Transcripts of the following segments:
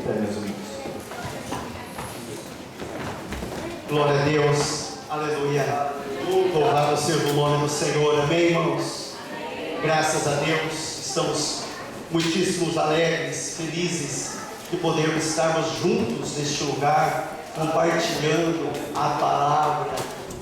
pé, meus irmãos. Glória a Deus, aleluia. Louvado seja o nome do Senhor, amém, irmãos? Graças a Deus, estamos muitíssimos alegres, felizes de podermos estarmos juntos neste lugar, compartilhando a palavra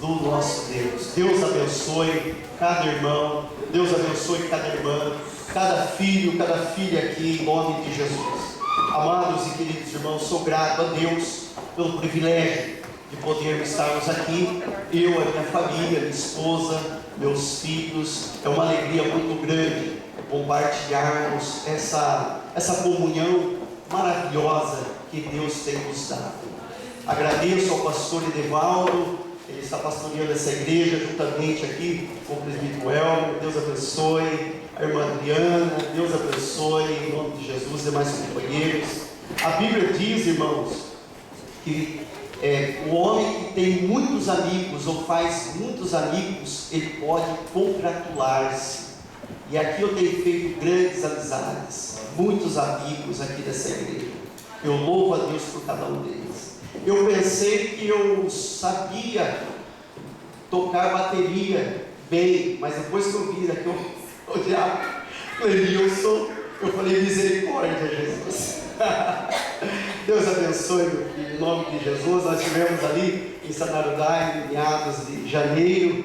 do nosso Deus. Deus abençoe cada irmão, Deus abençoe cada irmã, cada filho, cada filha aqui, em nome de Jesus. Amados e queridos irmãos, sou grato a Deus pelo privilégio de podermos estarmos aqui, eu, a minha família, minha esposa, meus filhos. É uma alegria muito grande compartilharmos essa comunhão maravilhosa que Deus tem nos dado. Agradeço ao pastor Edevaldo, ele está pastoreando essa igreja juntamente aqui com o presbítero Elmer. Deus abençoe a irmã Adriana, Deus abençoe em nome de Jesus e demais companheiros. A Bíblia diz, irmãos, que o homem que tem muitos amigos ou faz muitos amigos, ele pode congratular-se. E aqui eu tenho feito grandes amizades, muitos amigos aqui dessa igreja. Eu louvo a Deus por cada um deles. Eu pensei que eu sabia tocar bateria bem, mas depois que eu vi aqui o diabo, Clenilson, eu falei: misericórdia, Jesus. Deus abençoe, meu filho, em nome de Jesus. Nós estivemos ali em Sanarudá em meados de janeiro.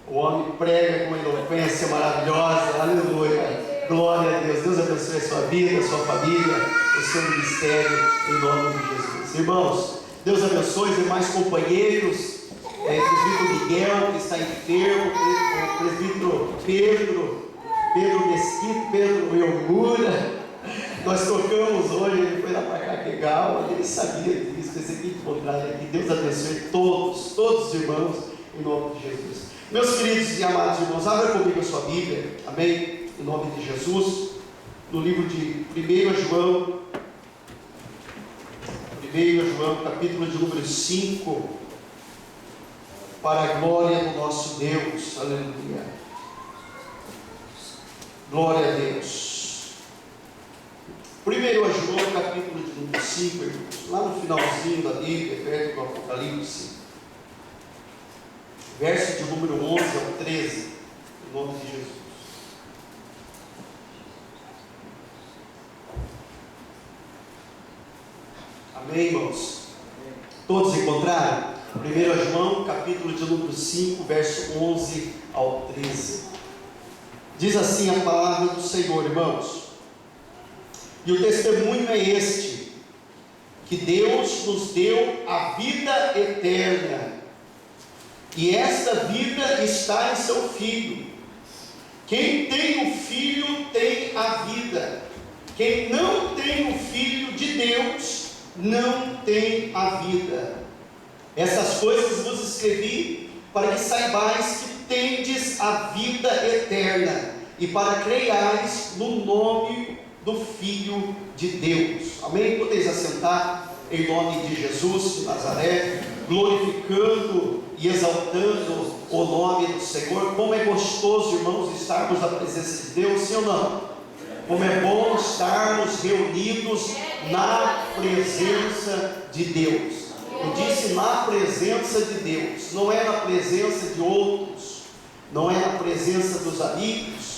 O homem prega com uma eloquência maravilhosa, aleluia, glória a Deus. Deus abençoe a sua vida, a sua família, o seu ministério, em nome de Jesus. Irmãos, Deus abençoe os demais companheiros, o presbítero Miguel, que está enfermo, o presbítero Pedro Mesquita, Pedro Elmura. Nós tocamos hoje, ele foi lá para cá pegar, ele sabia disso, pensei que encontrar aqui. Deus abençoe todos os irmãos, em nome de Jesus. Meus queridos e amados irmãos, abra comigo a sua Bíblia, amém? Em nome de Jesus, no livro de 1 João, capítulo de número 5, para a glória do nosso Deus, aleluia. Glória a Deus. 1 João, capítulo de número 5, irmãos, lá no finalzinho da Bíblia, perto do Apocalipse, verso de número 11 ao 13, em nome de Jesus. Amém, irmãos? Todos encontraram? 1 João, capítulo de número 5, verso 11 ao 13. Diz assim a palavra do Senhor, irmãos: e o testemunho é este, que Deus nos deu a vida eterna, e esta vida está em seu Filho. Quem tem o Filho tem a vida. Quem não tem o Filho de Deus não tem a vida. Essas coisas vos escrevi para que saibais que tendes a vida eterna, e para creiais no nome do Filho de Deus. Amém? Podeis assentar em nome de Jesus de Nazaré, glorificando e exaltando o nome do Senhor. Como é gostoso, irmãos, estarmos na presença de Deus, sim ou não? Como é bom estarmos reunidos na presença de Deus. Eu disse na presença de Deus, não é na presença de outros, não é na presença dos amigos,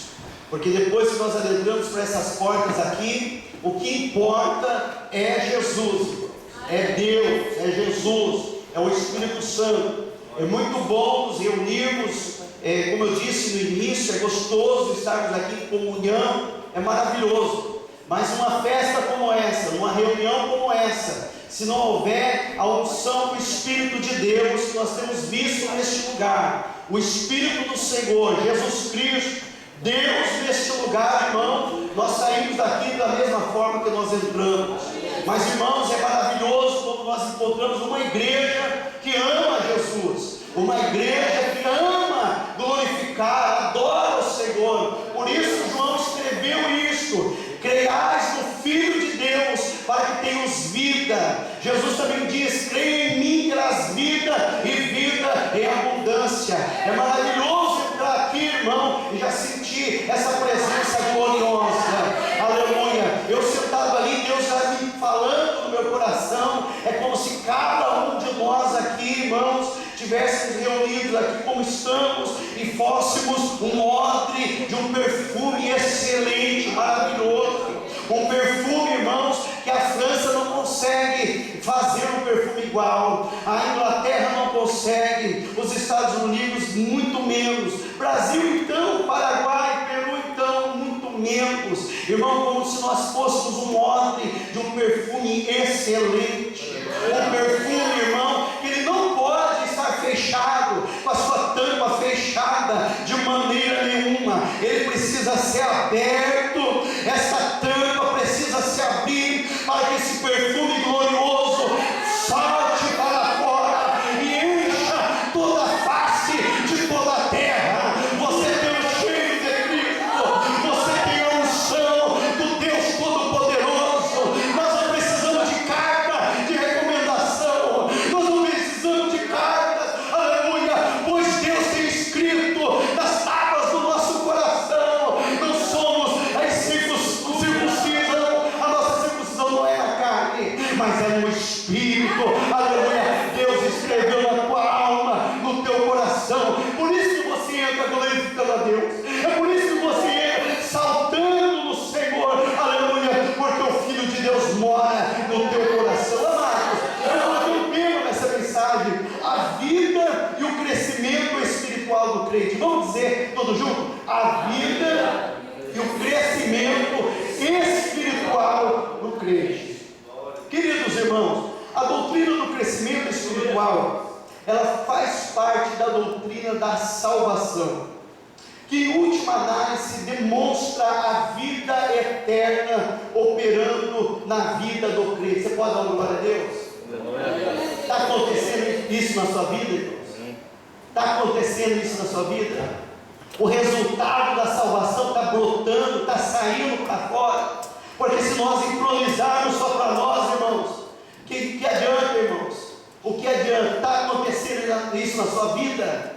porque depois que nós adentramos para essas portas aqui, o que importa é Jesus, é Deus, é Jesus, é o Espírito Santo. É muito bom nos reunirmos, como eu disse no início, é gostoso estarmos aqui em comunhão, é maravilhoso. Mas uma festa como essa, uma reunião como essa, se não houver a unção do Espírito de Deus que nós temos visto neste lugar, o Espírito do Senhor, Jesus Cristo, Deus neste lugar, irmão, nós saímos daqui da mesma forma que nós entramos. Mas, irmãos, é maravilhoso quando nós encontramos uma igreja que ama Jesus, uma igreja que ama glorificar, adora o Senhor. Por isso João escreveu isto: creiais no Filho de Deus, para que tenhamos vida. Jesus também diz: creia em mim, terás vida e vida em abundância. É maravilhoso entrar aqui, irmão, e já sentir essa presença gloriosa. Aleluia. Eu sentado ali, Deus já me falando estivéssemos reunidos aqui como estamos e fôssemos um odre de um perfume excelente, maravilhoso. Um perfume, irmãos, que a França não consegue fazer um perfume igual, a Inglaterra não consegue, os Estados Unidos muito menos, Brasil então, Paraguai, Peru então, muito menos. Irmão, como se nós fôssemos um odre de um perfume excelente. Um perfume, irmão, que ele não pode estar fechado, com a sua tampa fechada de maneira nenhuma. Ele precisa ser aberto, essa tampa precisa se abrir para que esse perfume glorioso salte para fora e encha toda a face de toda a terra. Você tem o cheiro de Cristo, você tem a unção do Deus Todo-Poderoso. Nós não precisamos de carta de recomendação, nós não precisamos de cartas, aleluia, pois Deus tem escrito nas tábuas do nosso coração. Não somos circuncisão, a nossa circuncisão não é na carne, mas é no Espírito, aleluia. Deus escreveu na tua alma, no teu coração. Por isso que você entra glorificando a Deus, é por isso que você entra saltando no Senhor, aleluia, porque o Filho de Deus mora no teu coração. Amados, eu coloquei um tema nessa mensagem: a vida e o crescimento espiritual do crente. Vamos dizer todos juntos: a vida e o crescimento espiritual do crente. Queridos irmãos, a doutrina do crescimento espiritual, ela faz parte da doutrina da salvação, que em última análise demonstra a vida eterna operando na vida do crente. Você pode dar uma glória a Deus? Está acontecendo isso na sua vida, irmãos? Está acontecendo isso na sua vida? O resultado da salvação está brotando, está saindo para fora. Porque se nós improvisarmos só para nós, irmãos, que adianta, irmãos? O que adianta? Está acontecendo isso na sua vida?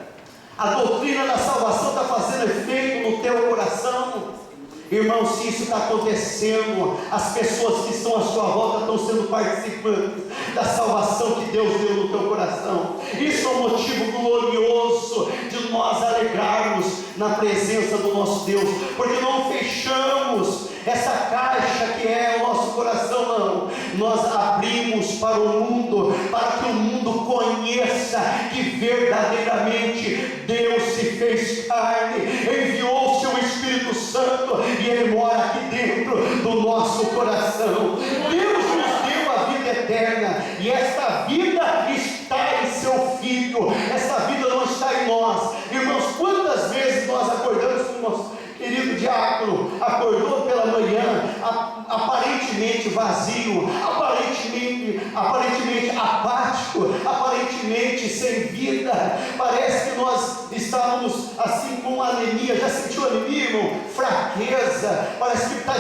A doutrina da salvação está fazendo efeito no teu coração? Irmão, se isso está acontecendo, as pessoas que estão à sua volta estão sendo participantes da salvação que Deus deu no teu coração. Isso é um motivo glorioso de nós alegrarmos na presença do nosso Deus, porque não fechamos essa caixa que é o nosso coração, não. Nós abrimos para o mundo, para que o mundo conheça que verdadeiramente Deus se fez carne, enviou o seu Espírito Santo e Ele mora aqui dentro do nosso coração. Deus nos deu a vida eterna, e esta vida está em seu Filho. Essa vida não está em nós. Irmãos, quantas vezes nós acordamos com o nosso querido diácono, acordou pela manhã, aparentemente vazio, aparentemente apático, aparentemente sem vida. Parece que nós estávamos assim com anemia. Já sentiu anemia, irmão? Fraqueza, parece que está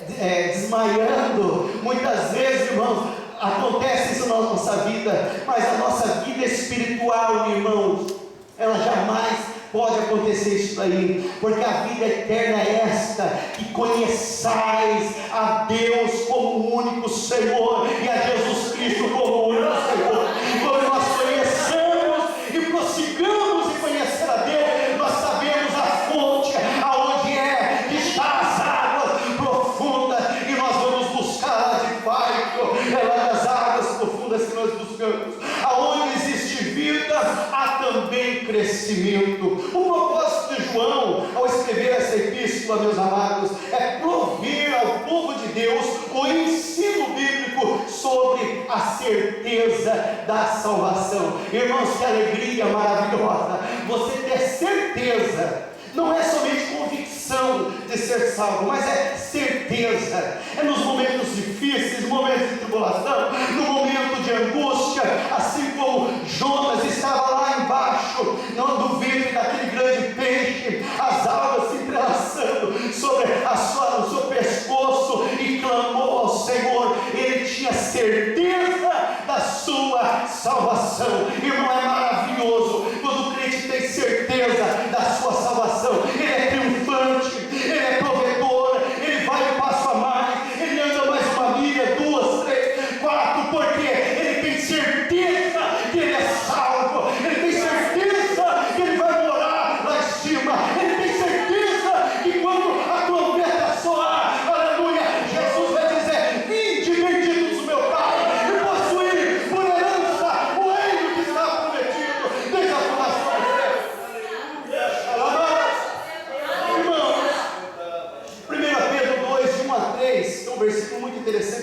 desmaiando. Muitas vezes, irmãos, acontece isso na nossa vida, mas a nossa vida espiritual, irmãos, ela jamais pode acontecer isso aí, porque a vida eterna é esta: que conheçais a Deus como o único Senhor e a Jesus Cristo como o único Senhor. Quando nós conheçamos e prossigamos em conhecer a Deus, nós sabemos a fonte, aonde é que está as águas profundas, e nós vamos buscar lá de baixo, é lá nas águas profundas que nós buscamos. Aonde existe vida, há também crescimento. O propósito de João, ao escrever essa epístola, meus amados, é prover ao povo de Deus o ensino bíblico sobre a certeza da salvação. Irmãos, que alegria maravilhosa você ter certeza. Não é somente convicção de ser salvo, mas é certeza. É nos momentos difíceis, momentos de tribulação, no momento de angústia, assim como Jonas estava lá embaixo, do ventre daquele grande peixe, as algas se entrelaçando sobre o seu pescoço, e clamou ao Senhor. Ele tinha certeza da sua salvação. Irmão, é maravilhoso quando o crente tem certeza da sua salvação. Ele é triunfante, ele é provedor, ele vai um passo a mais, ele anda mais uma milha, 2, 3, 4, porque ele tem certeza que ele é salvo.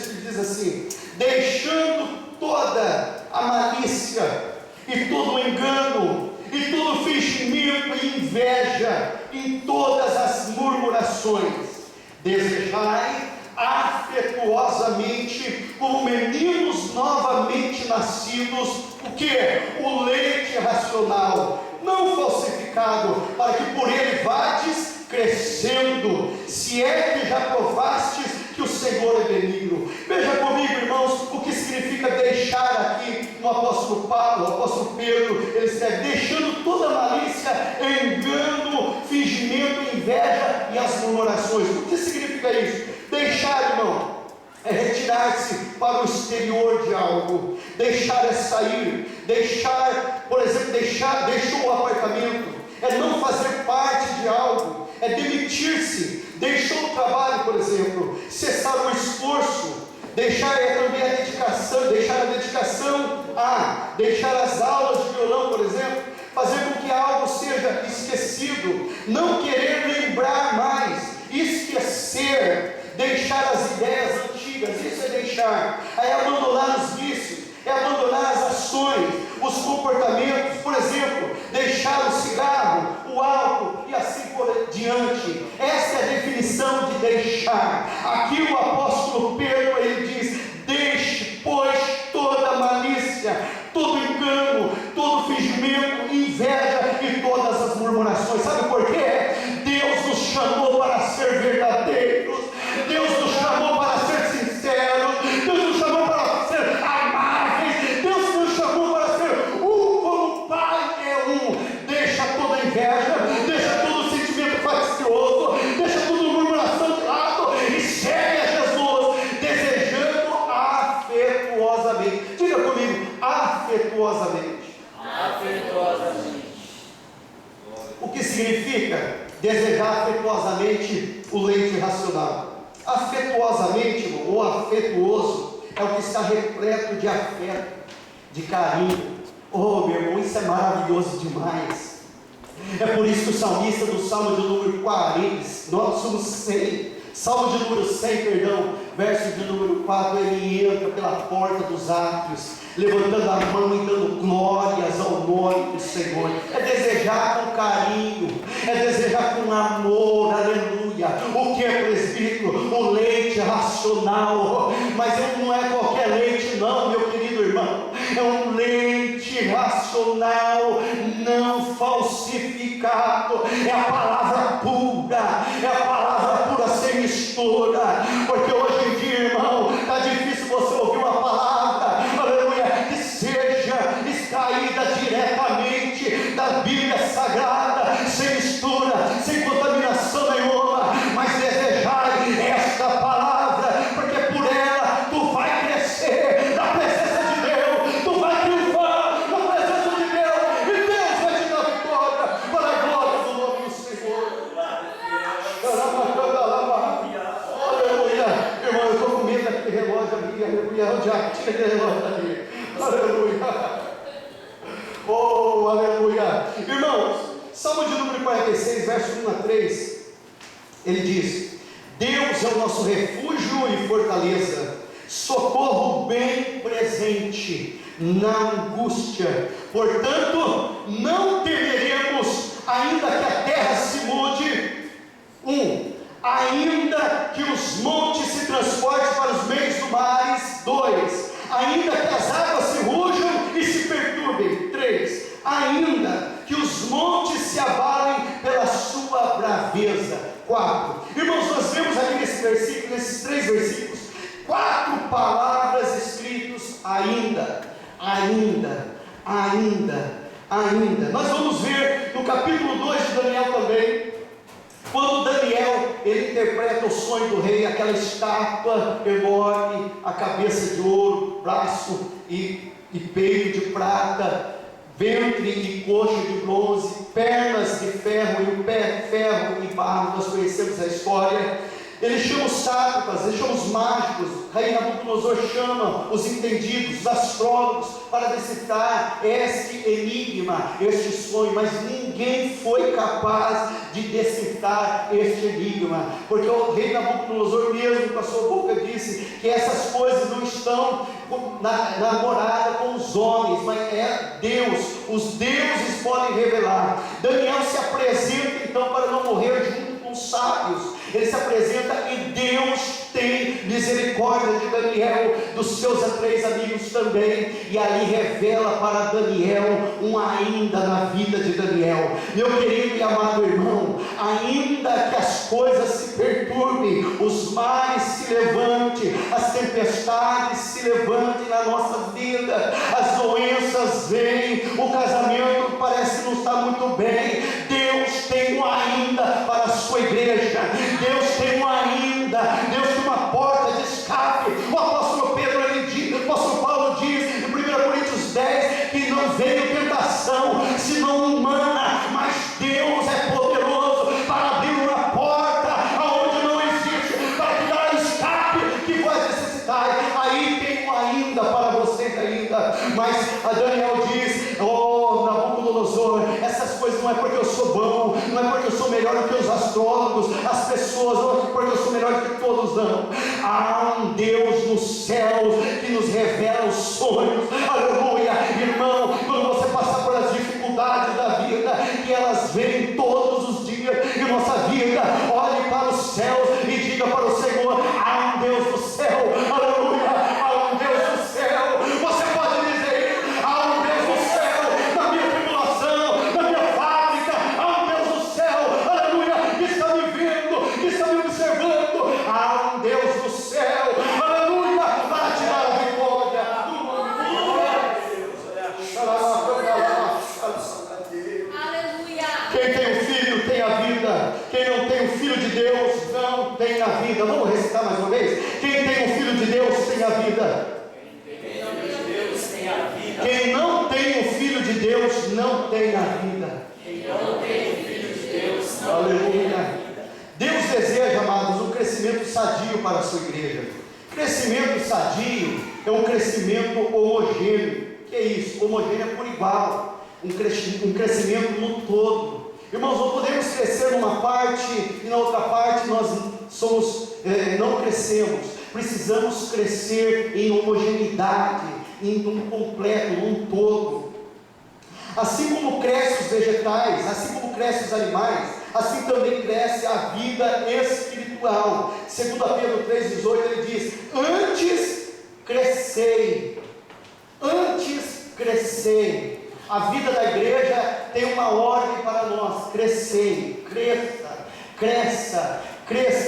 versículo diz assim: deixando toda a malícia e todo o engano e todo fingimento e inveja em todas as murmurações, desejai afetuosamente, como meninos novamente nascidos, o que? O leite racional, não falsificado, para que por ele vades crescendo, se é que já provastes que o Senhor é benigno. Veja comigo, irmãos, o que significa deixar aqui no apóstolo Paulo, o apóstolo Pedro, ele escreve: deixando toda malícia, engano, fingimento, inveja e as murmurações. O que significa isso? Deixar, irmão, é retirar-se para o exterior de algo. Deixar é sair. Deixar, por exemplo, deixou o apartamento, é não fazer parte de algo, é demitir-se. Deixou o trabalho, por exemplo, cessar o esforço. Deixar é também a dedicação, deixar as aulas de violão, por exemplo, fazer com que algo seja esquecido, não querer lembrar mais, esquecer, deixar as ideias antigas, isso é deixar, é abandonar os vícios, é abandonar as ações, os comportamentos, por exemplo, deixar o cigarro, o álcool e assim por diante. Essa é a definição de deixar. Aqui o apóstolo Pedro, ele diz: deixe, pois, toda malícia, todo engano, todo fingimento, inveja e todas as murmurações. Sabe por quê? Deus nos chamou para ser verdadeiros, Deus nos chamou para ser sinceros, Deus nos chamou para ser amáveis, Deus nos chamou para ser um como o Pai é um. Deixa toda inveja, deixa todo sentimento faccioso, deixa toda murmuração de lado e segue a Jesus, desejando afetuosamente. Diga comigo: afetuosamente. Afetuosamente. O que significa desejar afetuosamente o leite racional? Afetuosamente, irmão, ou afetuoso, é o que está repleto de afeto, de carinho. Oh, meu irmão, isso é maravilhoso demais. É por isso que o salmista do Salmo de número 40, nós somos 100, Salmo de número 100, perdão, verso de número 4, ele entra pela porta dos átrios, levantando a mão e dando glórias ao nome do Senhor. É desejar com carinho, é desejar com amor, aleluia. O que é, presbítero? O leite racional. Mas não é qualquer leite não, meu querido irmão, é um leite racional, não falsificado, é a palavra pura, é a palavra pura sem mistura. Porque hoje em dia, irmão, está difícil você ouvir uma palavra, aleluia, que seja extraída diretamente da Bíblia Sagrada, sem mistura, sem contaminação nenhuma. Mas desejai esta palavra, porque por ela tu vai crescer na presença de Deus, tu vai triunfar na presença de Deus, e Deus vai te dar vitória para a glória do nome do Senhor. Aleluia. Irmão, eu estou com medo daquele relógio ali, aleluia. Onde já tira aquele relógio ali? Aleluia. Oh, aleluia. Irmãos, Salmo de número 46, verso 1 a 3, ele diz: Deus é o nosso refúgio e fortaleza, socorro bem presente na angústia. Portanto, não temeremos, ainda que a terra se mude. Ainda que os montes se transportem para os meios do mares. 2. Ainda que as águas se rujam e se perturbem. 3. Ainda que os montes se abalem pela sua braveza. 4. Irmãos, nós vemos aqui nesse versículo, nesses 3 versículos, 4 palavras escritas: ainda, ainda, ainda, ainda. Nós vamos ver no capítulo 2 de Daniel também, quando Daniel, ele interpreta o sonho do rei, aquela estátua enorme, a cabeça de ouro, braço e peito de prata, ventre e coxa de bronze, pernas de ferro e o pé ferro e barro. Nós conhecemos a história. Ele chama os sátrapas, ele chama os mágicos. Rei Nabucodonosor chama os entendidos, os astrólogos, para decifrar este enigma, este sonho, mas ninguém foi capaz de decifrar este enigma, porque o rei Nabucodonosor mesmo com a sua boca disse que essas coisas não estão na morada com os homens, mas é Deus, os deuses podem revelar. Daniel se apresenta então para não morrer junto com os sábios. Ele se apresenta e Deus tem misericórdia de Daniel, dos seus 3 amigos também, e ali revela para Daniel um ainda na vida de Daniel. Meu querido e amado irmão, ainda que as coisas se perturbem, os mares se levantem, as tempestades se levantem na nossa vida, as doenças vêm, o casamento parece não estar muito bem, Deus tem um ainda para a sua igreja. Deus tem um ainda, Deus tem uma porta de escape. O apóstolo Pedro, o apóstolo Paulo diz em 1 Coríntios 10 que não veio tentação senão humana, mas Deus é poderoso para abrir uma porta aonde não existe, para te dar escape que vai necessitar. Aí tem um ainda para vocês ainda. Mas a Daniel diz: oh Nabucodonosor, essas coisas não é porque eu sou bom, não é porque eu sou melhor do que os astrólogos, as pessoas, não é porque eu sou melhor do que todos, não. Há um Deus nos céus que nos revela os sonhos. Aleluia, irmão, quando você passar por as dificuldades da vida, que elas vêm todos os dias de nossa vida, olhe para os céus e diga para o Senhor: há um Deus no céu. Aleluia, há um Deus no céu. Você pode dizer isso: há um Deus no céu, na minha tribulação, na minha fábrica, há um Deus no céu, aleluia, que está me vendo, que está me observando. Há um Deus no céu, aleluia, para te dar a vitória. Aleluia. Quem tem o filho tem a vida, quem não tem o filho de Deus não tem a vida. Vamos recitar mais uma vez: quem tem o filho de Deus tem a vida. Quem não tem o filho de Deus não tem a vida. Aleluia. Deus deseja, amados, um crescimento sadio para a sua igreja. Crescimento sadio é um crescimento homogêneo. Que é isso? Homogêneo é por igual. Um crescimento no todo. Irmãos, não podemos crescer numa parte e na outra parte nós não crescemos. Precisamos crescer em homogeneidade, em um completo, num todo. Assim como crescem os vegetais, assim como crescem os animais, assim também cresce a vida espiritual. 2 Pedro 3,18 ele diz: antes crescei. A vida da igreja tem uma ordem para nós: crescei, cresça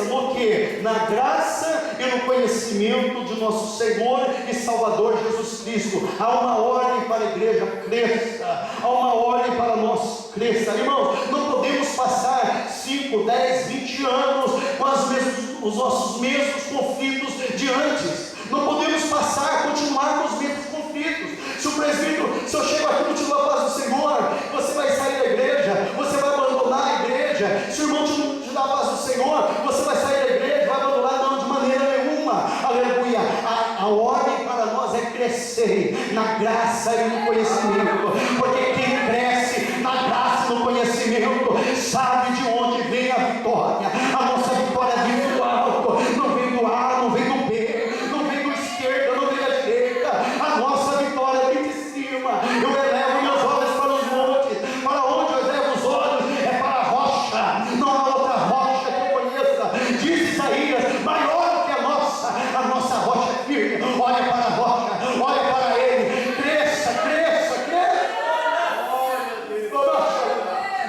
no que? Na graça e no conhecimento de nosso Senhor e Salvador Jesus Cristo. Há uma ordem para a igreja: cresça. Há uma ordem para nós: cresça. Irmãos, não podemos passar 5, 10, 20 anos com os nossos mesmos conflitos de antes. Não podemos continuar com os mesmos conflitos. Se eu chego aqui e te dou a paz do Senhor, você vai sair da igreja, você vai abandonar a igreja. Se o irmão te dá a paz do Senhor, você vai sair da igreja, vai abandonar? Não, de maneira nenhuma. Aleluia. A ordem para nós é crescer na graça e no conhecimento, porque quem cresce na graça e no conhecimento sabe de onde vem a vitória. A nossa vitória vem do alto, não vem do A, não vem do B, não vem do esquerdo, não vem da direita. A nossa vitória vem de cima. Eu elevo meus olhos para os montes. Para onde eu elevo os olhos? É para a rocha. Não há outra rocha que eu conheça. Diz Isaías: maior que a nossa rocha é firme. Olha para a rocha, olha para ele. Cresça.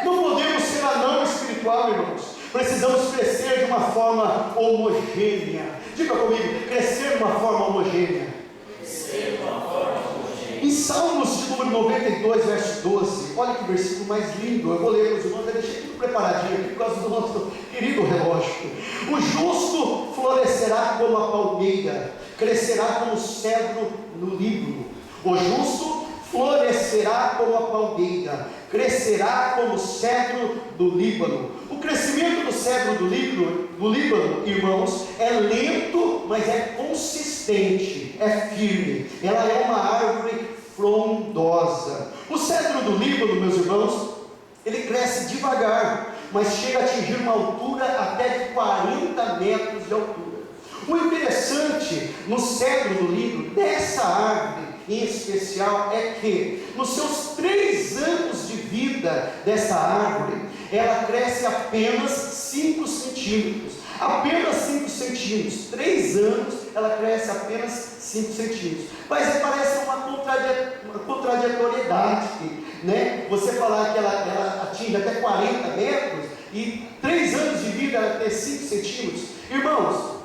Não podemos ser anão espiritual, irmãos. Precisamos crescer de uma forma homogênea. Diga comigo: crescer de uma forma homogênea. Em Salmos de número 92, verso 12, olha que versículo mais lindo. Eu vou ler para os irmãos, eu deixei tudo preparadinho aqui por causa do nosso querido relógio. O justo florescerá como a palmeira, crescerá como o cedro no Líbano. O justo florescerá como a palmeira, crescerá como o cedro do Líbano. O crescimento do cedro do Líbano, irmãos, é lento, mas é consistente, é firme. Ela é uma árvore frondosa. O cedro do Líbano, meus irmãos, ele cresce devagar, mas chega a atingir uma altura até de 40 metros de altura. O interessante no cedro do Líbano, dessa árvore em especial, é que nos seus 3 anos de vida dessa árvore, ela cresce apenas 5 centímetros. Apenas 5 centímetros. 3 anos ela cresce apenas 5 centímetros. Mas parece uma contraditoriedade, né? Você falar que ela atinge até 40 metros e 3 anos de vida ela tem 5 centímetros. Irmãos,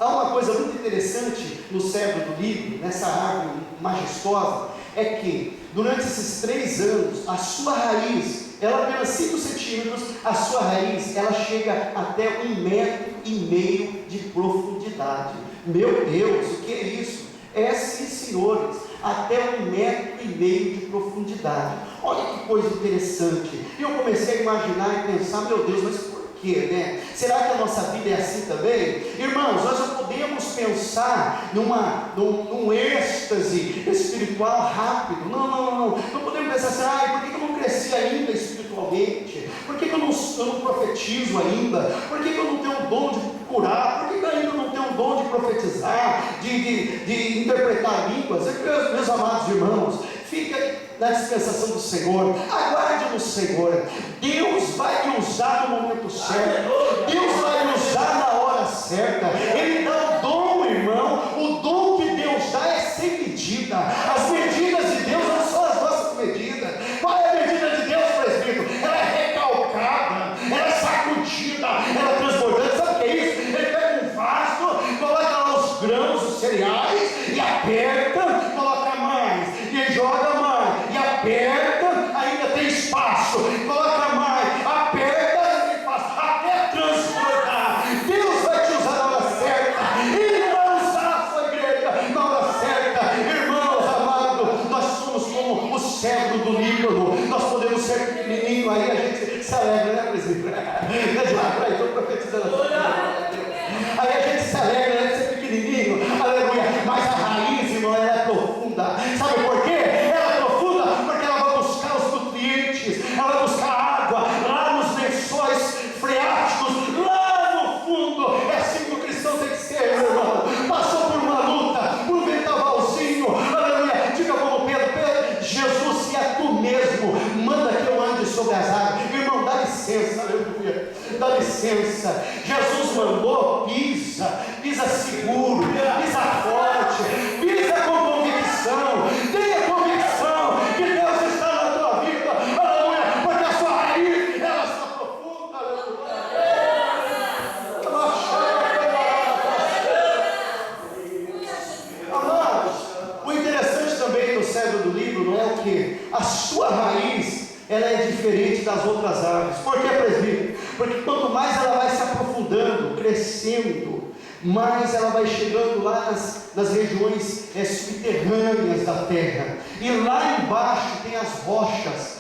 há uma coisa muito interessante no cedro do Líbano, nessa árvore majestosa, é que durante esses 3 anos, a sua raiz, ela apenas 5 centímetros, a sua raiz, ela chega até 1,5 metro de profundidade. Meu Deus, o que é isso? É sim, senhores, até 1,5 metro de profundidade. Olha que coisa interessante. E eu comecei a imaginar e pensar, meu Deus, mas por quê, né? Será que a nossa vida é assim também? Irmãos, nós não podemos pensar num êxtase espiritual rápido. Não podemos pensar assim, por que eu não cresci ainda espiritualmente? Por que eu não profetizo ainda? Por que eu não tenho o dom de curar? Por que eu ainda não tenho o dom de profetizar, de interpretar línguas? Meus amados irmãos, fica na dispensação do Senhor, aguarde no Senhor. Deus vai lhe usar no momento certo, Deus vai lhe usar na hora certa. Ele dá o dom, irmão. O dom que Deus dá é sem medida. As medidas de Deus não são as nossas medidas. Qual é a medida de Deus, presbítero? Ela é recalcada, ela é sacudida, ela é transbordante. Sabe o que é isso? Ele pega um vaso, coloca lá os grãos, os cereais, e aperta, coloca mais, e joga mais, e aperta, ainda tem espaço, coloca mais, aperta, tem espaço, até transbordar. Deus vai te usar na hora certa, Ele vai usar a sua igreja na hora certa. Irmãos amados, nós somos como o cedro do Líbano, nós podemos ser pequenininho, aí a gente se alegra, né, presbítero? Estou profetizando assim. Aí a gente se alegra, né, de ser pequenininho, aleluia, mas a raiz, irmão, ela é profunda. Sabe por quê? Ela é profunda porque ela vai buscar os nutrientes, ela vai buscar água lá nos lençóis freáticos, lá no fundo. É assim que o cristão tem que ser, meu irmão. Passou por uma luta, por um ventavalzinho, aleluia. Diga como Pedro, Jesus, se é tu mesmo, manda que eu ande sobre as águas. Irmão, dá licença, aleluia, dá licença. Jesus mandou, pisa seguro, pisa forte, pisa com convicção. Tenha convicção que Deus está na tua vida, aleluia, porque a sua raiz, ela está profunda, amados. O interessante também do cedro do Líbano é o que? A sua raiz, ela é diferente das outras árvores. Por que, presbítero? Porque quanto mais ela vai se aprofundando, crescendo, mais ela vai chegando lá nas regiões subterrâneas da terra. E lá embaixo tem as rochas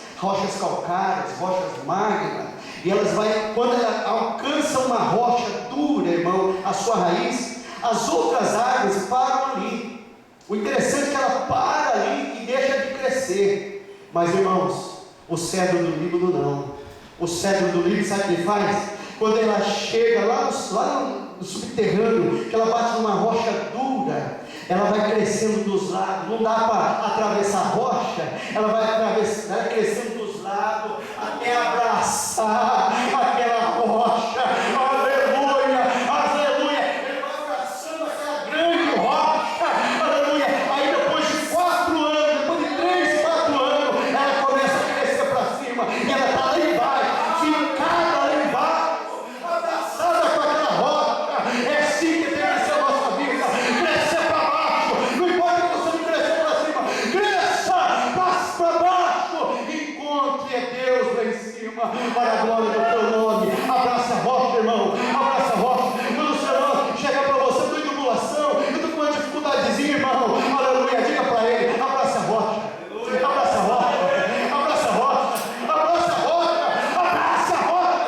calcárias, rochas magmas. E elas quando ela alcança uma rocha dura, irmão, a sua raiz, as outras árvores param ali. O interessante é que ela para ali e deixa de crescer. Mas, irmãos, o cedro do Líbano não. O cedro do Líbano, sabe o que ele faz? Quando ela chega lá no subterrâneo, que ela bate numa rocha dura, ela vai crescendo dos lados. Não dá para atravessar a rocha, ela vai crescendo dos lados até abraçar aquela rocha. Aleluia, aleluia. Ele vai abraçando aquela grande rocha, aleluia. Aí depois de 4 anos, depois de 3, 4 anos, ela começa a crescer para cima, e ela está lá embaixo, fincada lá embaixo, abraçada com aquela rocha. É assim que tem que ser a nossa vida, crescer para baixo. Não importa que você não crescer para cima, cresça, passe para baixo, encontre Deus lá em cima, para a glória do teu nome. Abraça a rocha, irmão, abraça a rocha. Quando o Senhor chegar para você, estou em tribulação, eu estou com uma dificuldadezinha, irmão, aleluia, diga para ele, abraça a rocha, abraça a rocha, abraça a rocha, abraça a rocha, abraça a rocha.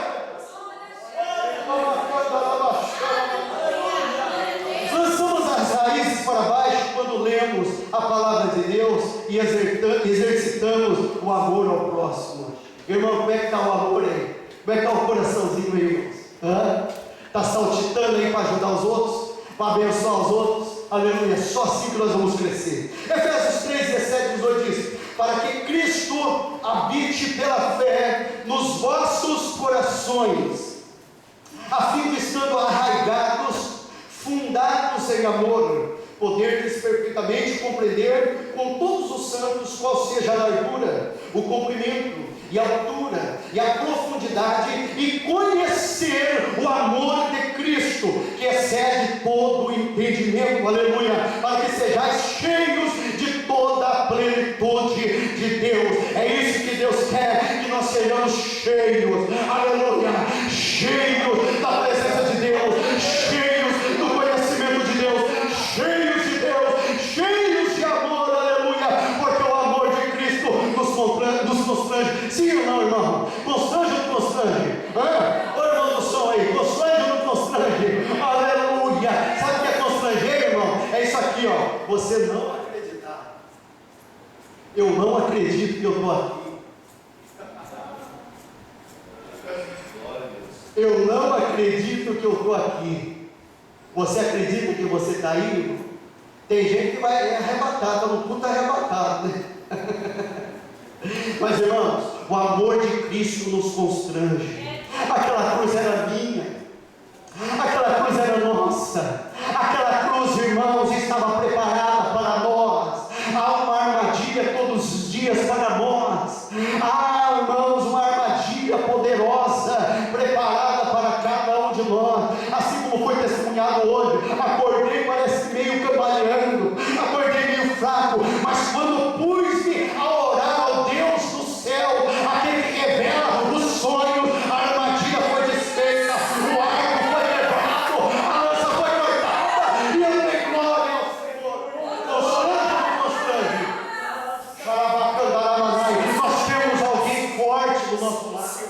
de Deus e exercitamos o amor ao próximo. Irmão, como é que está o amor aí? Como é que está o coraçãozinho aí, irmãos? Está saltitando aí para ajudar os outros? Para abençoar os outros? Aleluia, só assim que nós vamos crescer. Efésios 3, 17, 18 diz: para que Cristo habite pela fé nos vossos corações, a fim de, estando arraigados, fundados em amor, poderdes perfeitamente compreender com todos os santos qual seja a largura, o comprimento e a altura e a profundidade, e conhecer o amor de Cristo, que excede todo o entendimento, aleluia, para que sejais cheios de toda a plenitude de Deus. É isso que Deus quer, que nós sejamos cheios, aleluia, cheios da presença de Deus, cheios do conhecimento de Deus, cheios de Deus, cheios de amor, aleluia, porque o amor de Cristo nos constrange. Sim ou não, irmão? Constrange ou não constrange? Ô irmão do som aí, constrange ou não constrange? Aleluia! Sabe o que é constranger, irmão? É isso aqui, ó. Você não acreditar. Eu não acredito que eu estou aqui. Eu não acredito que eu estou aqui. Você acredita que você está aí? Tem gente que vai arrebatar, está no culto arrebatado, né? Mas irmãos, o amor de Cristo nos constrange. Aquela cruz era minha, aquela cruz era nossa, aquela cruz, irmãos, estava preparada para nós. Há uma armadilha todos os dias para nós. Há, irmãos, uma armadilha poderosa preparada para cada um de nós. Assim como foi testemunhado hoje, acordei, parece meio cambaleando, acordei meio fraco, mas quando pus-me a orar ao Deus do céu, aquele que revela os sonhos, a armadilha foi desfeita, o arco foi levado, a lança foi cortada, e eu dei glória ao Senhor. Constrange. Nós temos alguém forte do nosso lado,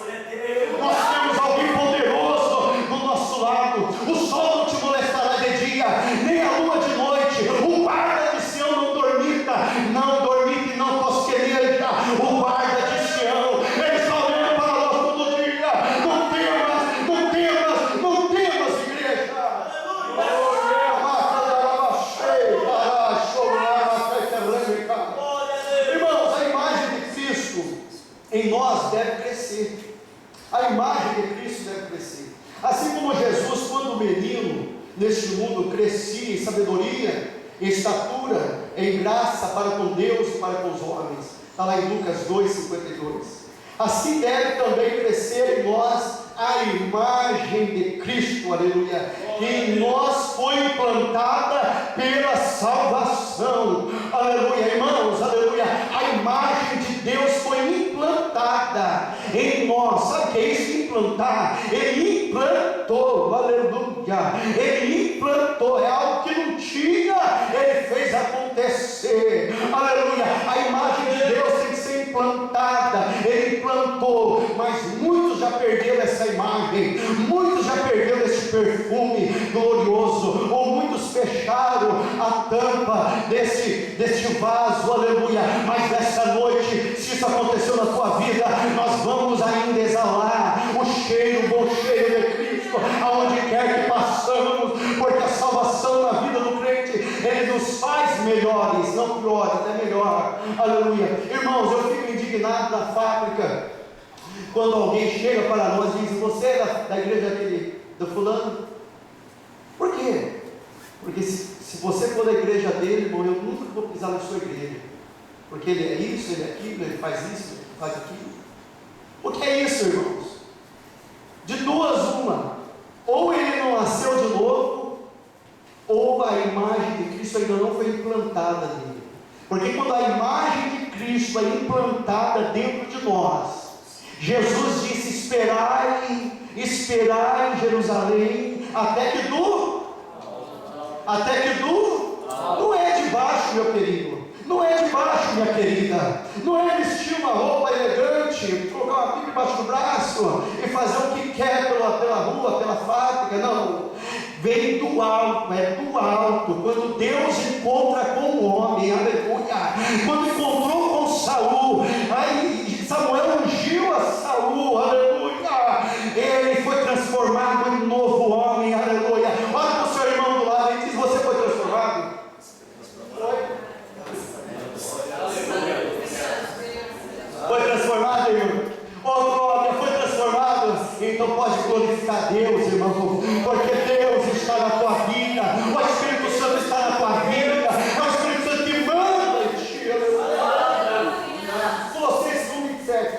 nós temos alguém poderoso do nosso lado. O sol não te molestará de dia, nem a lua de noite. O guarda de Sião não dormita e não tosqueneja. O guarda de Sião, ele está olhando para nós todo dia. Não temas, igreja. Irmãos, a imagem de Cristo em nós deve crescer. A imagem de Cristo deve crescer. Assim como Jesus, quando menino, neste mundo, crescia em sabedoria, em estatura, em graça para com Deus e para com os homens. Está lá em Lucas 2,52. Assim deve também crescer em nós a imagem de Cristo, aleluia, que em nós foi implantada pela salvação, aleluia, irmãos, aleluia. A imagem de Deus foi implantada em nós. Sabe o que é isso? Implantar. Ele implantou, aleluia, ele implantou, é algo que não tinha, ele fez acontecer, aleluia. A imagem de Deus tem que ser implantada, ele implantou, mas muitos já perderam essa imagem, muitos já perderam esse perfume glorioso, ou muitos fecharam a tampa deste vaso, aleluia. Mas nessa noite, se isso aconteceu na tua vida, nós vamos ainda exalar o cheiro, o bom cheiro de Cristo, aonde quer que passamos, porque a salvação na vida do crente, ele nos faz melhores, não piores, é melhor, aleluia. Irmãos, eu fico indignado na fábrica, quando alguém chega para nós e diz: você é da igreja do fulano? Por quê? Porque se você for da igreja dele, irmão, eu nunca vou pisar na sua igreja, porque ele é isso, ele é aquilo, ele faz isso, ele faz aquilo. O que é isso, irmãos? De duas uma: ou ele não nasceu de novo, ou a imagem de Cristo ainda não foi implantada nele. Porque quando a imagem de Cristo é implantada dentro de nós, Jesus disse: esperai em Jerusalém, até que não é de baixo, meu querido, não é de baixo, minha querida, não é vestir uma roupa elegante, colocar uma Bíblia embaixo do braço e fazer o que quer pela rua, pela fábrica, não. Vem do alto, é do alto. Quando Deus encontra com o homem, aleluia, Deus, irmão, porque Deus está na tua vida, o Espírito Santo está na tua vida, é o Espírito Santo que manda em ti. Colossenses 1:27,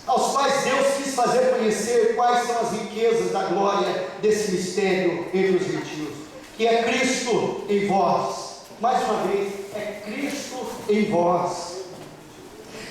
aos quais Deus quis fazer conhecer quais são as riquezas da glória desse mistério entre os gentios, que é Cristo em vós. Mais uma vez, é Cristo em vós,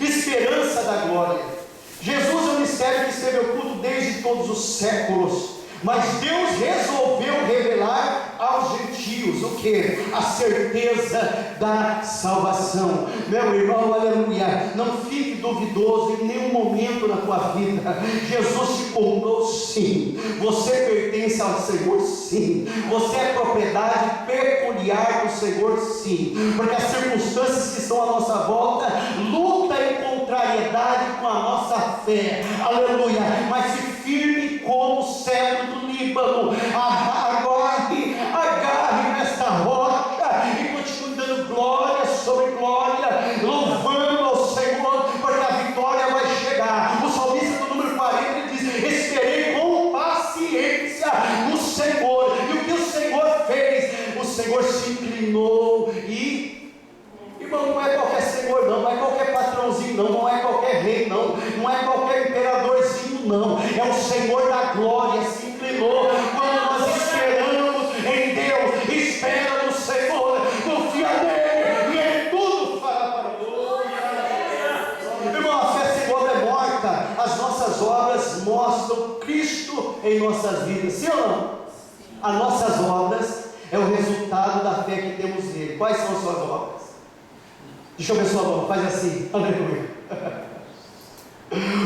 esperança da glória. Jesus é um mistério que esteve oculto desde todos os séculos, mas Deus resolveu revelar aos gentios o que? A certeza da salvação. Meu irmão, aleluia, não fique duvidoso em nenhum momento na tua vida. Jesus te comprou, sim. Você pertence ao Senhor, sim. Você é propriedade peculiar do Senhor, sim. Porque as circunstâncias que estão à nossa volta lutam em contrariedade com a nossa fé, aleluia, mas se firme como o cedro do Líbano, agarre nesta rocha e continue dando glória sobre glória, louvando ao Senhor, porque a vitória vai chegar. O salmista do número 40 diz: esperei com paciência no Senhor. E o que o Senhor fez? O Senhor se inclinou e, irmão, não é qualquer Senhor não, não é qualquer patrãozinho não, não é qualquer rei não, não é qualquer imperadorzinho não, é o Senhor da glória, se inclinou. Quando nós esperamos em Deus, espera no Senhor, confia nele e ele tudo fará para nós. Irmão, a fé sem obra é morta. As nossas obras mostram Cristo em nossas vidas, sim ou não? As nossas obras é o resultado da fé que temos nele. Quais são as suas obras? Deixa eu ver sua mão, faz assim, aleluia.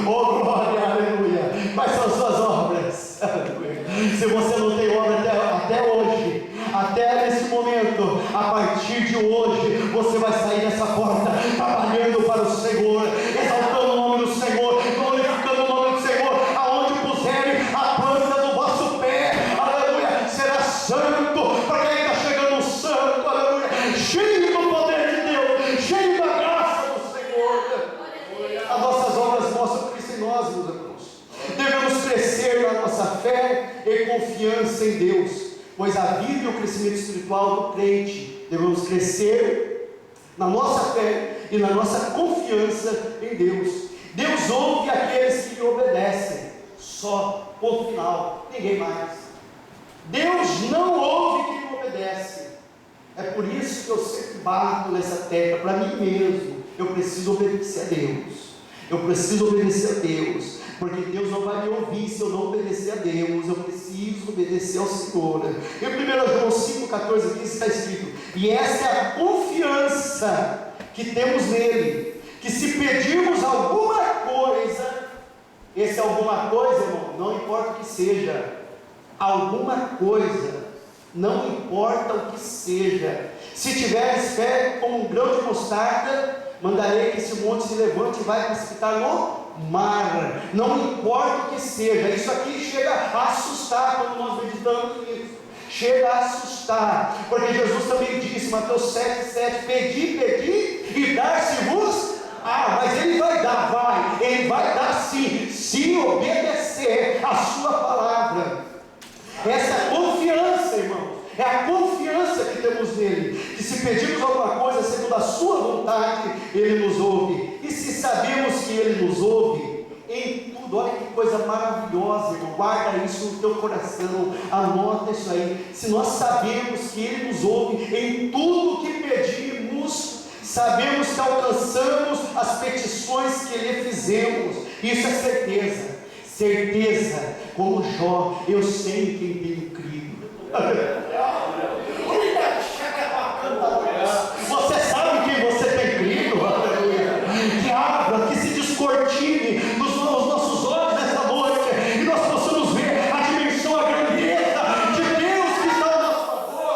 Oh glória, aleluia. Quais são as suas obras? Aleluia. Se você não tem obra até hoje, até nesse momento, a partir de hoje, você vai sair dessa porta trabalhando para o Senhor, exaltando o nome do Senhor, glorificando o nome do Senhor, aonde puserem a planta do vosso pé, aleluia, será santo, porque aí está chegando um santo, aleluia, cheio do poder de Deus, cheio da graça do Senhor. As nossas obras mostram Cristo em nós, meus irmãos. Devemos crescer na nossa fé e confiança em Deus, pois a vida e o crescimento espiritual do crente, devemos crescer na nossa fé e na nossa confiança em Deus. Deus ouve aqueles que lhe obedecem, só, ponto final, ninguém mais. Deus não ouve quem lhe obedece. É por isso que eu sempre bato nessa tecla para mim mesmo. Eu preciso obedecer a Deus. Eu preciso obedecer a Deus, porque Deus não vai me ouvir se eu não obedecer a Deus. Eu preciso obedecer ao Senhor. Em 1 João 5,14 aqui está escrito: e essa é a confiança que temos nele, que se pedirmos alguma coisa, esse alguma coisa, irmão, não importa o que seja, alguma coisa, não importa o que seja, se tiveres fé como um grão de mostarda, mandarei que esse monte se levante e vai precipitar no mar. Não importa o que seja. Isso aqui chega a assustar quando nós meditamos nisso. Chega a assustar, porque Jesus também disse, Mateus 7,7: pedi, pedi e dar-se-vos. Mas ele vai dar, ele vai dar sim, se obedecer a sua palavra. Essa confiança, irmão, é a confiança que temos nele, que se pedirmos alguma coisa segundo a sua vontade, ele nos ouve. E se sabemos que ele nos ouve em tudo, olha que coisa maravilhosa, irmão, guarda isso no teu coração, anota isso aí. Se nós sabemos que ele nos ouve em tudo que pedimos, sabemos que alcançamos as petições que lhe fizemos. Isso é certeza. Certeza, como Jó, eu sei quem tenho crido. Você sabe quem você tem crido? Que abra, que se descortine nos nossos olhos nessa noite, e nós possamos ver a dimensão, a grandeza de Deus que está ao nosso favor.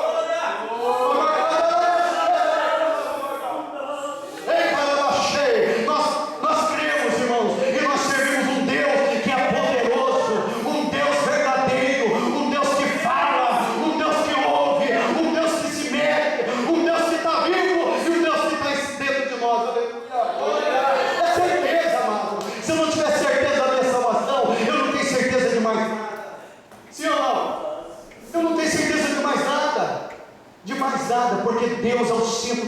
Ei, nós cremos, irmãos, e nós servimos um Deus que é poderoso, um Deus verdadeiro, um Deus que fala, um Deus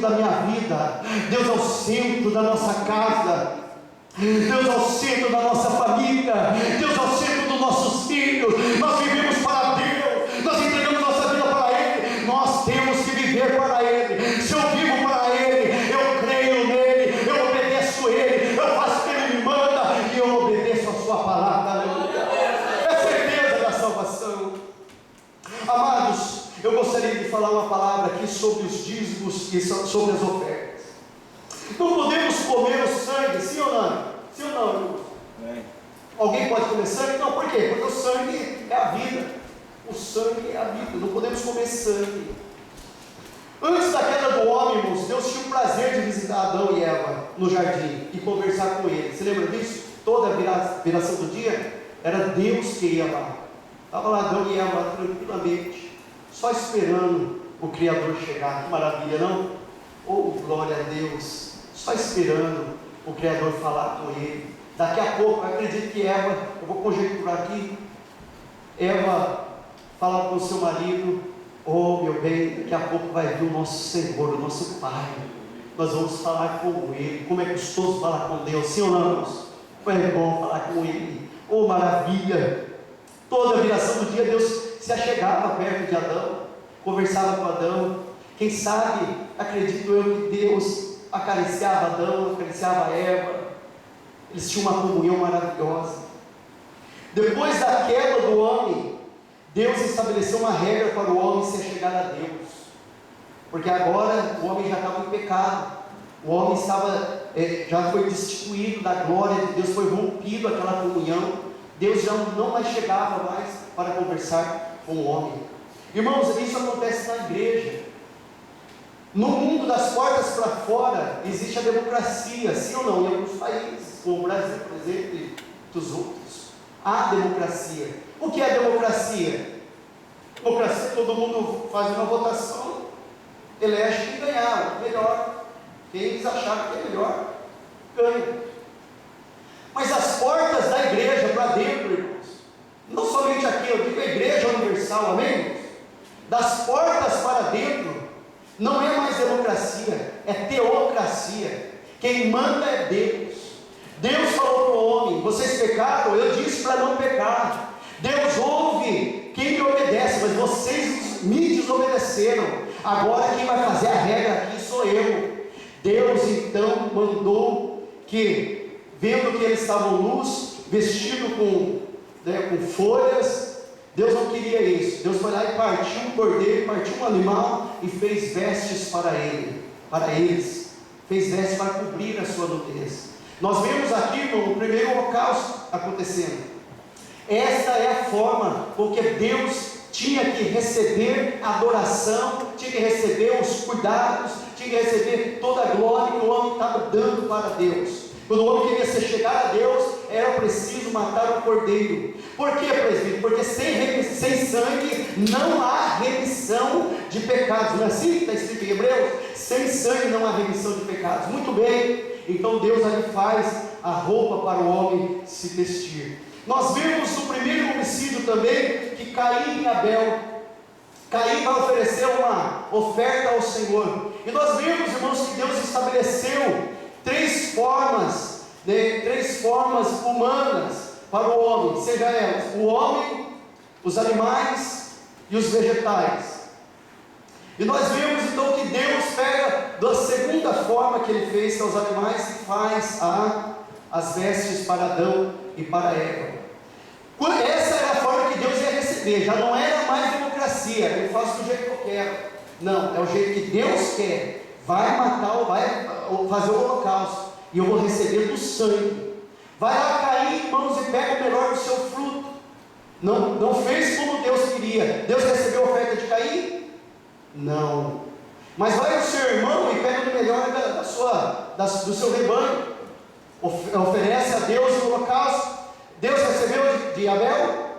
da minha vida, Deus é o centro da nossa casa, Deus é o centro da nossa família, Deus é o centro dos nossos filhos. Nós vivemos para Deus, nós entregamos nossa vida para Ele, nós temos que viver para Ele. Se eu vivo para Ele, eu creio nele, eu obedeço Ele, eu faço o que Ele me manda e eu obedeço a Sua palavra. Aleluia. É certeza da salvação. Amados, eu gostaria de falar uma palavra aqui sobre os dízimos e sobre as ofertas. Não podemos comer o sangue, sim ou não? Sim ou não, irmão? Alguém pode comer sangue? Não, por quê? Porque o sangue é a vida. O sangue é a vida, não podemos comer sangue. Antes da queda do homem, irmãos, Deus tinha o prazer de visitar Adão e Eva no jardim e conversar com eles. Você lembra disso? Toda a viração do dia, era Deus que ia lá. Estava lá Adão e Eva tranquilamente, só esperando o Criador chegar. Que maravilha, não? Oh, glória a Deus! Só esperando o Criador falar com ele. Daqui a pouco, eu acredito que Eva, eu vou conjecturar aqui, Eva fala com o seu marido: oh meu bem, daqui a pouco vai vir o nosso Senhor, o nosso Pai, nós vamos falar com Ele. Como é gostoso falar com Deus, sim ou não, irmãos? Como é bom falar com Ele, oh maravilha! Toda a viração do dia Deus se achegava perto de Adão, conversava com Adão. Quem sabe, acredito eu, que Deus acariciava Adão, acariciava Eva. Eles tinham uma comunhão maravilhosa. Depois da queda do homem, Deus estabeleceu uma regra para o homem se chegar a Deus, porque agora o homem já estava em pecado, o homem estava, já foi destituído da glória de Deus, foi rompido aquela comunhão. Deus já não mais chegava mais para conversar com o homem. Irmãos, isso acontece na igreja. No mundo, das portas para fora, existe a democracia, sim ou não? Em alguns países, como o Brasil, por exemplo, e dos outros, há democracia. O que é democracia? Democracia, todo mundo faz uma votação, elege quem ganhar, o melhor, quem eles acharam que é melhor, ganha. Mas as portas da igreja para dentro, irmãos, não somente aqui, eu digo a igreja universal, amém, irmãos? Das portas para dentro, não é mais democracia, é teocracia. Quem manda é Deus. Deus falou para o homem: vocês pecaram, eu disse para não pecar. Deus ouve quem me obedece, mas vocês me desobedeceram. Agora quem vai fazer a regra aqui sou eu. Deus então mandou que, vendo que eles estavam nus, vestidos com folhas, Deus não queria isso. Deus foi lá e partiu um cordeiro, partiu um animal e fez vestes para eles. Fez vestes para cobrir a sua nudez. Nós vemos aqui, irmão, o primeiro holocausto acontecendo. Esta é a forma com que Deus tinha que receber a adoração, tinha que receber os cuidados, tinha que receber toda a glória que o homem estava dando para Deus. Quando o homem queria se chegar a Deus, era preciso matar o cordeiro. Por quê, presbítero? Porque sem sangue não há remissão de pecados. Não é assim que está escrito em Hebreus? Sem sangue não há remissão de pecados. Muito bem, então Deus ali faz a roupa para o homem se vestir. Nós vemos no primeiro homicídio também, que Caim e Abel, Caim vai oferecer uma oferta ao Senhor. E nós vemos, irmãos, que Deus estabeleceu três formas humanas para o homem, seja elas o homem, os animais e os vegetais. E nós vemos então que Deus pega da segunda forma que Ele fez aos animais e faz as vestes para Adão e para Eva. Essa era a forma que Deus ia receber, já não era mais democracia, Ele faz do jeito que eu quero. Não, é o jeito que Deus quer. Vai matar, vai fazer o holocausto, e eu vou receber do sangue. Vai lá, Caim, irmãos, e pega o melhor do seu fruto. Não fez como Deus queria. Deus recebeu a oferta de Caim? Não. Mas vai o seu irmão e pega o melhor do seu rebanho. Oferece a Deus o holocausto. Deus recebeu de Abel?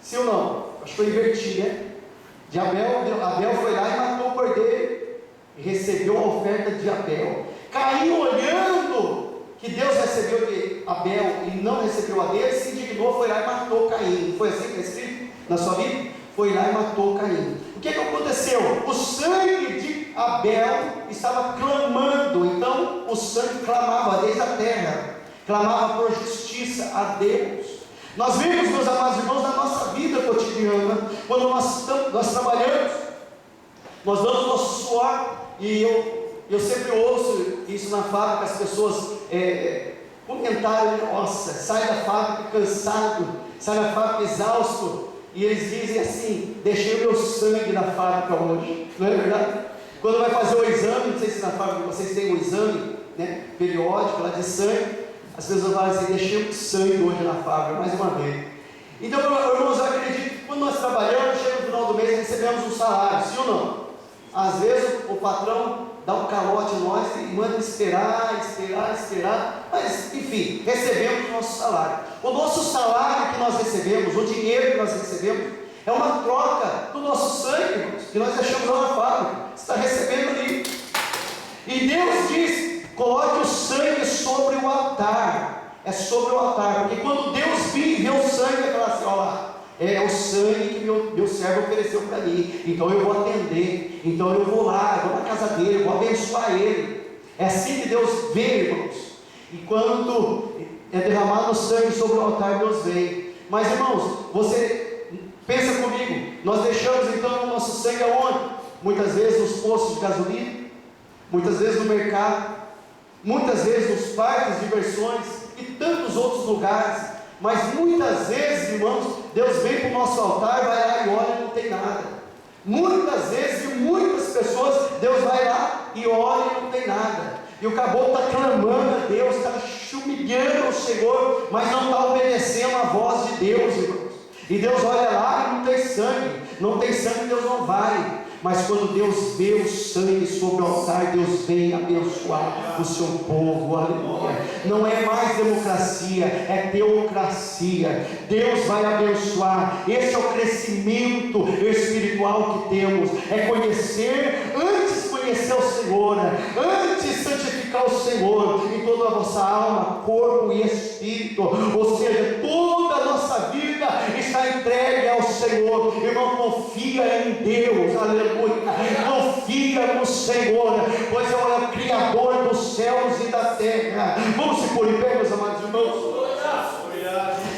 Sim ou não? Acho que eu inverti, né? De Abel foi lá e matou o cordeiro e recebeu a oferta de Abel. Caim, olhando que Deus recebeu de Abel e não recebeu a dele, se indignou, foi lá e matou Caim. Foi assim que é escrito na sua Bíblia? Foi lá e matou Caim. O que aconteceu? O sangue de que Abel estava clamando, então o sangue clamava desde a terra, clamava por justiça a Deus. Nós vemos, meus amados irmãos, na nossa vida cotidiana, quando nós trabalhamos, nós damos nosso suor, e eu sempre ouço isso na fábrica, as pessoas comentarem: nossa, sai da fábrica cansado, sai da fábrica exausto, e eles dizem assim: deixei o meu sangue na fábrica hoje, não é verdade? Quando vai fazer o exame, não sei se na fábrica vocês têm um exame, né, periódico lá de sangue, as pessoas falam assim: deixei o sangue hoje na fábrica, mais uma vez. Então, irmãos, eu acredito que quando nós trabalhamos, chega no final do mês, recebemos um salário, sim ou não? Às vezes o patrão dá um calote em nós e manda esperar, mas enfim, recebemos o nosso salário. O nosso salário que nós recebemos, o dinheiro que nós recebemos, é uma troca do nosso sangue, irmãos, que nós deixamos lá na fábrica. Você está recebendo ali. E Deus diz: coloque o sangue sobre o altar. É sobre o altar, porque quando Deus vir e vê o sangue, vai falar assim: olha lá, é o sangue que meu servo ofereceu para mim, então eu vou atender, então eu vou lá, eu vou na casa dele, eu vou abençoar ele. É assim que Deus vê, irmãos. E quando é derramado o sangue sobre o altar, Deus vem. Mas, irmãos, você pensa comigo, nós deixamos então o nosso sangue aonde? Muitas vezes nos postos de gasolina, muitas vezes no mercado, muitas vezes nos parques de diversões e tantos outros lugares. Mas muitas vezes, irmãos, Deus vem para o nosso altar, vai lá e olha e não tem nada. Muitas vezes, e muitas pessoas, Deus vai lá e olha e não tem nada. E o caboclo está clamando a Deus, está humilhando o Senhor, mas não está obedecendo a voz de Deus, irmãos. E Deus olha lá e não tem sangue, Deus não vai. Mas quando Deus vê o sangue sobre o altar, Deus vem abençoar o seu povo, aleluia. Não é mais democracia, é teocracia. Deus vai abençoar. Esse é o crescimento espiritual que temos, é conhecer, antes conhecer o Senhor, antes santificar o Senhor em toda a vossa alma, corpo e espírito. Ou seja, toda a nossa vida está entregue ao Senhor. Irmão, confia em Deus, aleluia. Confia no Senhor, pois é o Criador dos céus e da terra. Vamos se pôr em pé, meus amados irmãos.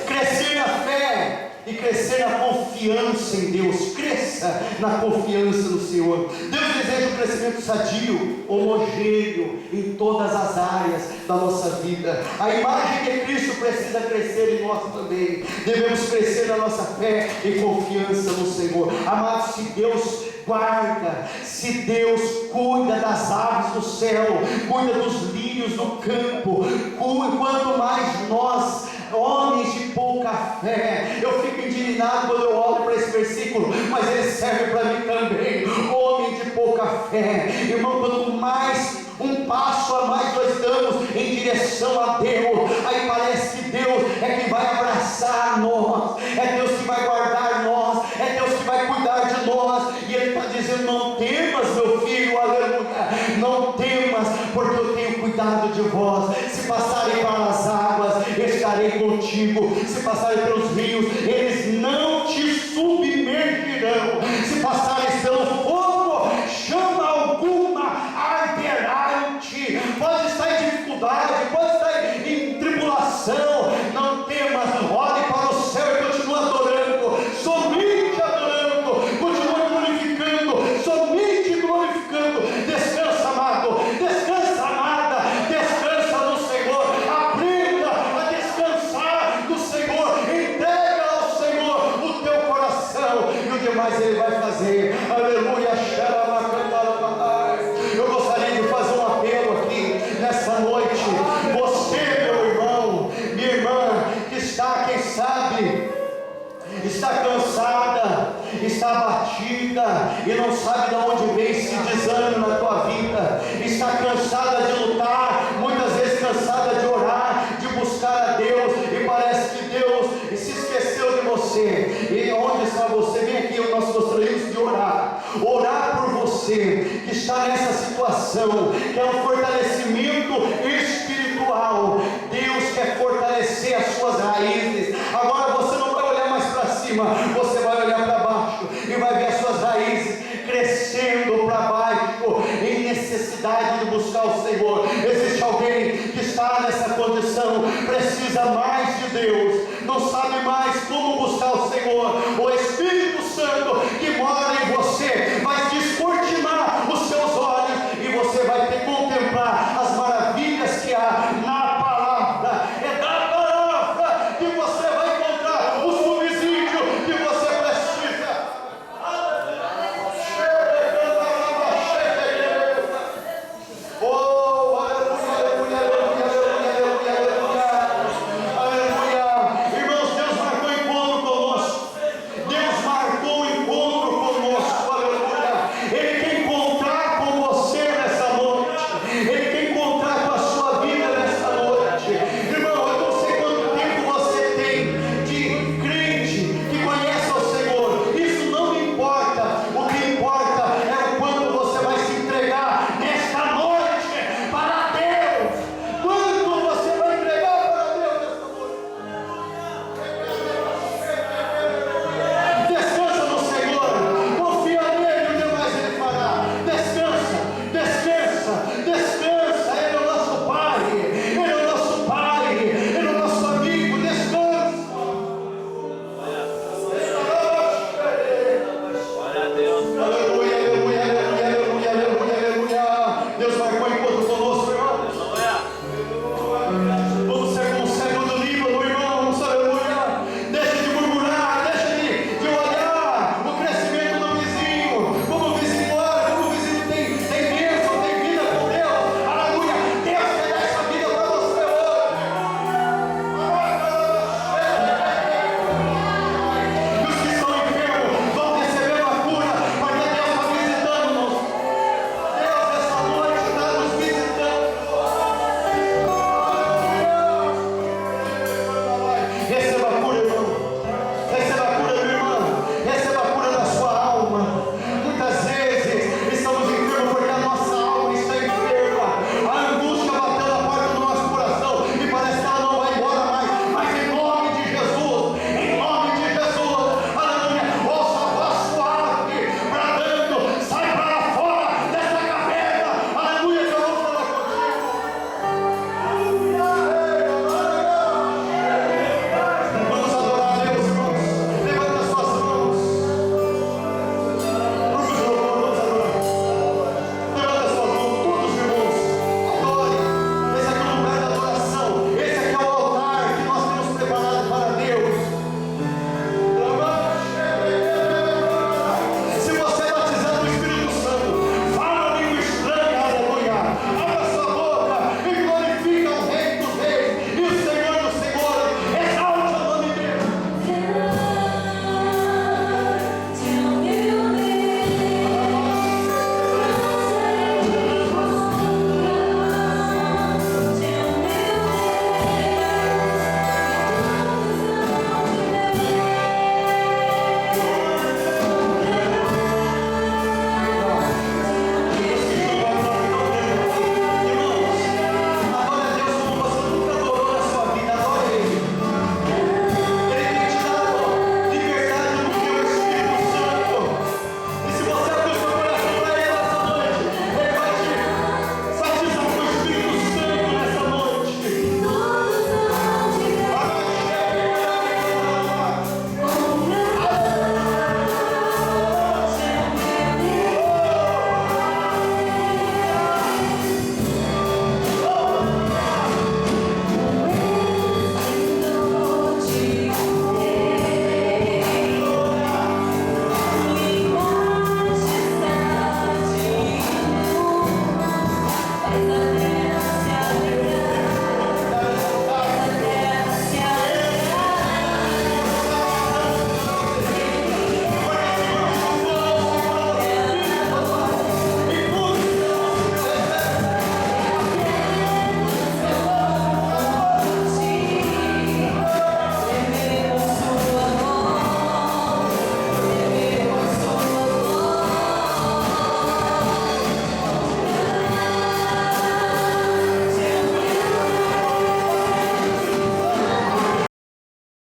Crescer na fé e crescer na confiança em Deus. Cresça na confiança no Senhor. Deus deseja um crescimento sadio, homogêneo em todas as áreas da nossa vida. A imagem de Cristo precisa crescer em nós também. Devemos crescer na nossa fé e confiança no Senhor. Amados, se Deus guarda, se Deus cuida das aves do céu, cuida dos lírios do campo, quanto mais nós, homens de pouca fé. Eu fico indignado quando eu olho para esse versículo, mas ele serve para mim também. Homem de pouca fé, irmão, quanto mais um passo a mais nós damos em direção a Deus, aí parece que Deus é quem vai abraçar nós, é Deus que vai guardar nós, é Deus que vai cuidar de nós. E Ele está dizendo: não temas, meu filho, aleluia, não temas, porque eu tenho cuidado de vós. Se passarem pelas águas, estarei contigo. Se passarem pelos rios, eles não te submergirão. Se passares pelo fogo, chama alguma arderá em ti. Pode estar em dificuldade, pode estar em tribulação, não temas. Olhe para o céu e continue adorando, somente adorando, continue glorificando, somente glorificando. Descansa, amado, descansa, amada, descansa no Senhor. Aprenda a descansar no Senhor. Entrega ao Senhor o teu coração, e o demais Ele vai fazer. Aleluia. Eu gostaria de fazer um apelo aqui nessa noite. Você, meu irmão, minha irmã, que está, quem sabe, está cansada, está abatida e não sabe de onde vem esse desânimo na tua vida, está cansada de lutar, muitas vezes cansada de orar, de buscar a Deus, e parece que Deus se esqueceu de você. E onde está você? Vem aqui, nós gostaríamos de orar por você que está nessa situação, que é um fortalecimento espiritual. Deus quer fortalecer as suas raízes. Agora você não vai olhar mais para cima, você vai olhar para baixo e vai ver as suas raízes crescendo para baixo, necessidade de buscar o Senhor. Existe alguém que está nessa condição, precisa mais de Deus, não sabe mais como buscar o Senhor, ou